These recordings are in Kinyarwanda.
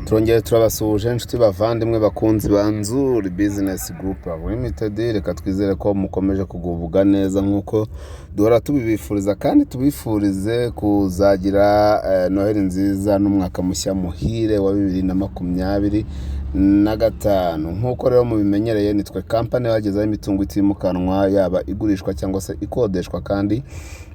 turongeye turabasuhuje inshuti bavandimwe bakunzi ba Nzuri Business Group Limited. Reka twizere ko mukomeje kugubwa neza nk'uko duhora tubibifuriza, kandi tubifurize kuzagira Noheli nziza n'umwaka mushya muhire wa 2025. Nk'uko rero mubimenyereye, nitwe company bagezaho imitungo itimukanwa, yaba igurishwa cyangwa se ikodeshwa, kandi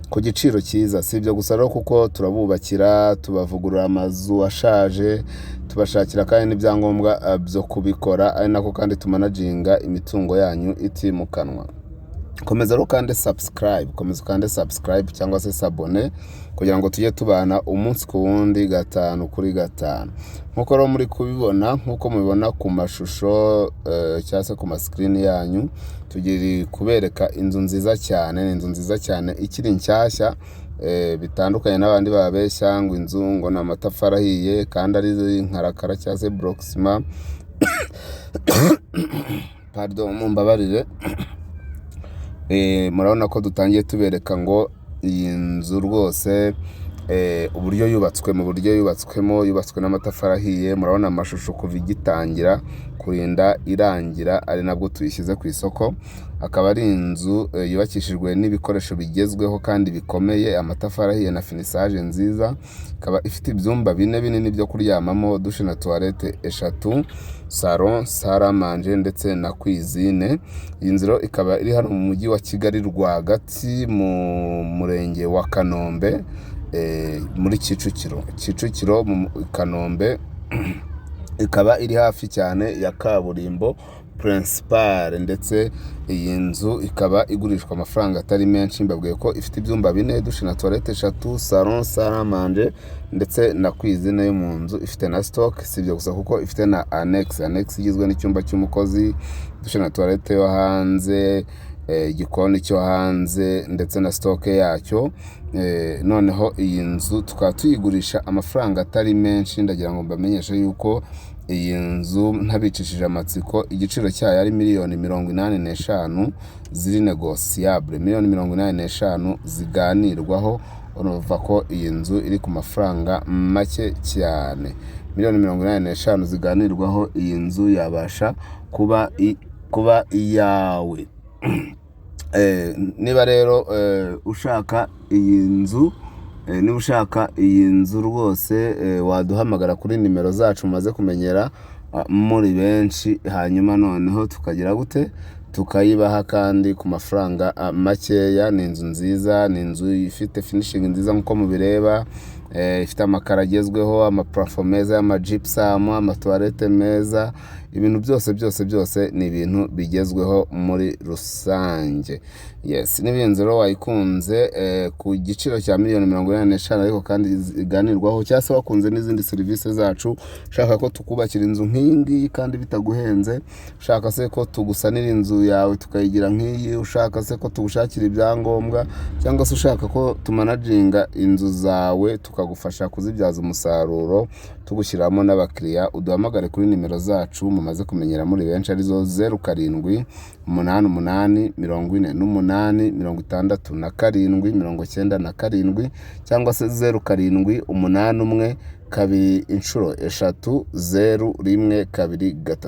ku giciro cyiza. Si ibyo gusa rero, kuko turabubakira, tubavugurura amazu ashaje, tubashakira kandi n'ibyangombwa byo kubikora, ari nako kandi tumanaginga imitungo yanyu itimukanwa. Komeza rero kandi subscribe cyangwa se sabone, kugira ngo tujye tubana umunsi ku wundi, 5 kuri 5. Nkuko rero muri kubibona, nkuko mubibona ku mashusho cyangwa se ku screen yanyu, tugiri kubereka inzu nziza cyane, inzu nziza cyane ikiri nshyashya, bitandukanye n'abandi babeshya ngo inzu ngo na amatafari ahiye kandi ari nkarakara cyangwa se blocksima. Pardon, mumbabarire. Murabona ko dutangiye tubereka ngo iyi nzu rwose uburyo yubatswe n'amatafari ahiye. Murabona amashusho kuva igitangira kurinda irangira, ari nabwo tuyishyize ku isoko. Akaba ari inzu yubakishijwe n'ibikoresho bigezweho kandi bikomeye, amatafari ahiye na finissage nziza. Ikaba ifite ibyumba 4 binini byo kuryamamo, dushe na toilette 3, salon, salle à manger ndetse na cuisine. Iyi nzu rero ikaba iri hano mu mujyi wa Kigali rwagati, mu murenge wa Kanombe, muri Kicukiro mu Kanombe. Ikaba iri hafi cyane ya kaburimbo principal, ndetse iyi nzu ikaba igurishwa amafaranga atari menshi. Mbabwiye ko ifite ibyumba 4, dushe na toilette 3, salon, salle à manger ndetse na cuisine yo mu nzu. Ifite na stock, si ibyo gusa kuko ifite na annex igizwe n'icyumba cy'umukozi, dushe na toilette yo hanze, igikoni cyo hanze ndetse na stock yacyo. Noneho iyi nzu tukaba tuyigurisha amafaranga atari menshi. Ndagira ngo mbamenyeshe yuko iyi nzu ntabicishije amatsiko, igiciro cyayo ari miliyoni 85 ziri negociable, miliyoni 85 ziganirwaho. Urumva ko iyi nzu iri ku mafaranga make cyane. Miliyoni 85 ziganirwaho, iyi nzu yabasha kuba iyawe. Niba rero ushaka iyi nzu rwose, waduhamagara kuri nimero zacu mumaze kumenyera muri benshi, hanyuma noneho tukagira gute, tukayibaha kandi ku mafaranga makeya. Ni inzu nziza, ni inzu ifite finishing nziza nkuko mubireba, ifite amakaro agezweho, amaparafo meza y'amagipsam, amatoilette meza. Ibintu byose ni ibintu bigezweho muri rusange. Yes, n'ibintu rero wayikunze ku giciro cya miliyoni 85, ariko kandi iganirwaho. Cyangwa se wakunze n'izindi serivisi zacu, ushaka ko tukubakira inzu nk'ingi kandi bitaguhenze, ushaka se ko tugusanira inzu yawe tukayigira nk'iyi, ushaka se ko tugushakira ibyangombwa, cyangwa se ushaka ko tumanaginga inzu zawe tukagufasha kuzibyaza umusaruro, tugushyiramo n'abakiriya, uduhamagare kuri nimero zacu mumaze kumenyera muri benshi, arizo 07 88 48 67 cyangwa se 07 81 2 3 0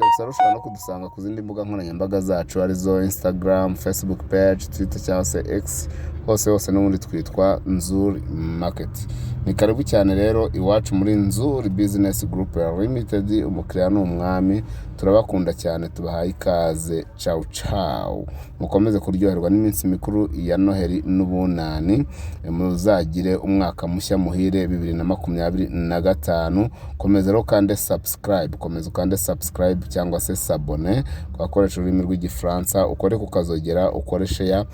gusa ushobora no kudusanga ku zindi mbuga nkoranyambaga zacu, arizo Instagram, Facebook page, Twitter cyangwa se X. Hose n'ubundi twitwa Nzuri Market. Ni karibu cyane rero iwacu muri Nzuri Business Group Limited. Umukiriya ni umwami, turabakunda cyane, tubahaye ikaze. Ciao. Mukomeze kuryoherwa n'iminsi mikuru ya Noheli n'ubunani. Muzagire umwaka mushya muhire 2025. Komeza rero kandi subscribe cyangwa se sabone, kwakoresha ururimi rw'igifaransa, ukore kukazogera, ukore share,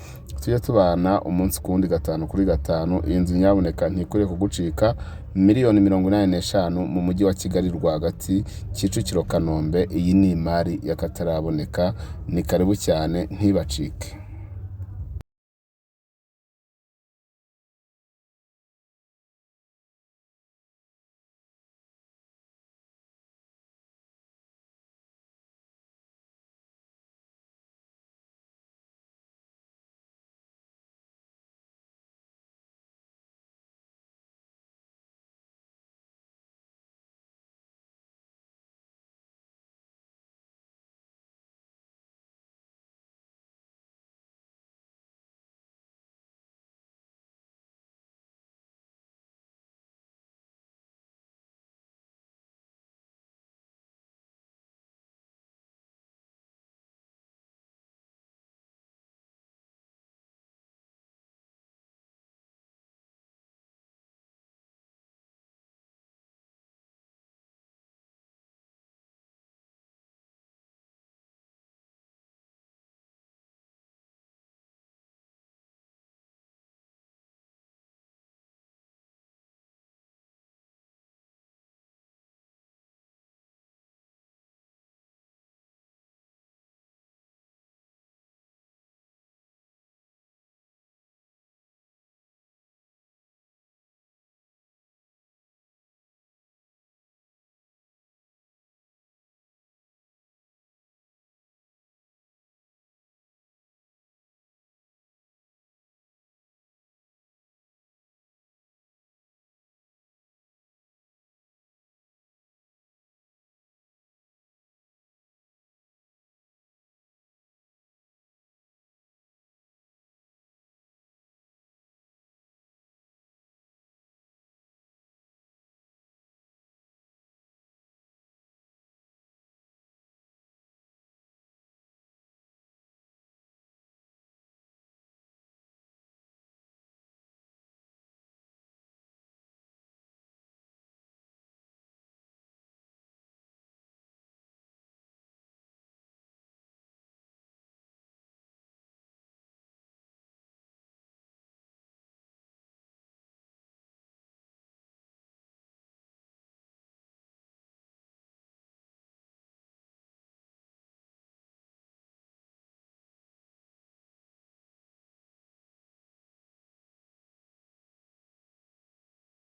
tujye tubana umunsi kundi 5 kuri 5. Iyi nzu nyaboneka ntikure kugucika. Miliyoni 85 mu mujyi wa Kigali rwagati, Kicukiro Kanombe. Iyi ni imari y'akataraboneka. Ni karibu cyane, ntibacike.